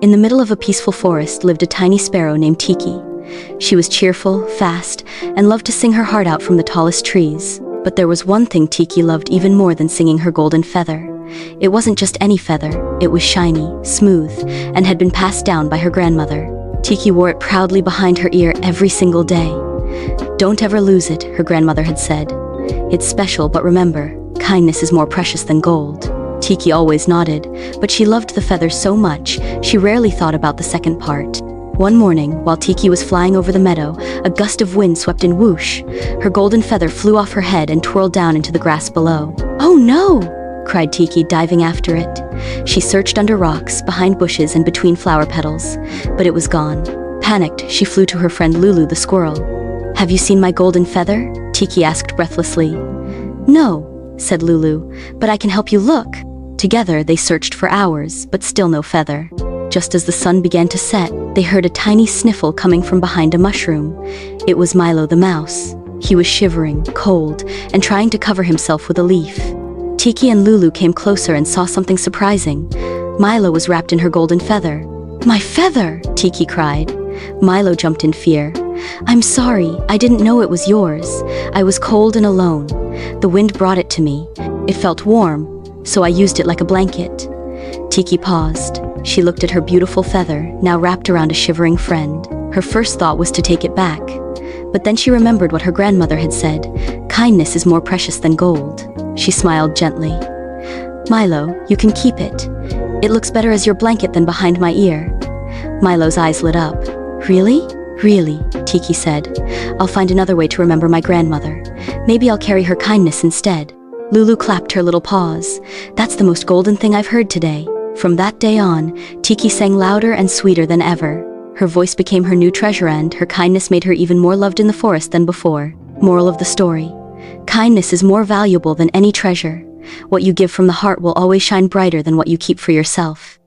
In the middle of a peaceful forest lived a tiny sparrow named Tiki. She was cheerful, fast, and loved to sing her heart out from the tallest trees. But there was one thing Tiki loved even more than singing her golden feather. It wasn't just any feather, it was shiny, smooth, and had been passed down by her grandmother. Tiki wore it proudly behind her ear every single day. "Don't ever lose it," her grandmother had said. "It's special, but remember, kindness is more precious than gold." Tiki always nodded, but she loved the feather so much, she rarely thought about the second part. One morning, while Tiki was flying over the meadow, a gust of wind swept in. Whoosh! Her golden feather flew off her head and twirled down into the grass below. "Oh no!" cried Tiki, diving after it. She searched under rocks, behind bushes, and between flower petals, but it was gone. Panicked, she flew to her friend Lulu the squirrel. "Have you seen my golden feather?" Tiki asked breathlessly. "No," said Lulu, "but I can help you look." Together, they searched for hours, but still no feather. Just as the sun began to set, they heard a tiny sniffle coming from behind a mushroom. It was Milo the mouse. He was shivering, cold, and trying to cover himself with a leaf. Tiki and Lulu came closer and saw something surprising. Milo was wrapped in her golden feather. "My feather!" Tiki cried. Milo jumped in fear. "I'm sorry, I didn't know it was yours. I was cold and alone. The wind brought it to me. It felt warm, so I used it like a blanket." Tiki paused. She looked at her beautiful feather, now wrapped around a shivering friend. Her first thought was to take it back. But then she remembered what her grandmother had said. Kindness is more precious than gold. She smiled gently. "Milo, you can keep it. It looks better as your blanket than behind my ear." Milo's eyes lit up. "Really? Really," Tiki said. "I'll find another way to remember my grandmother. Maybe I'll carry her kindness instead." Lulu clapped her little paws. "That's the most golden thing I've heard today." From that day on, Tiki sang louder and sweeter than ever. Her voice became her new treasure, and her kindness made her even more loved in the forest than before. Moral of the story: kindness is more valuable than any treasure. What you give from the heart will always shine brighter than what you keep for yourself.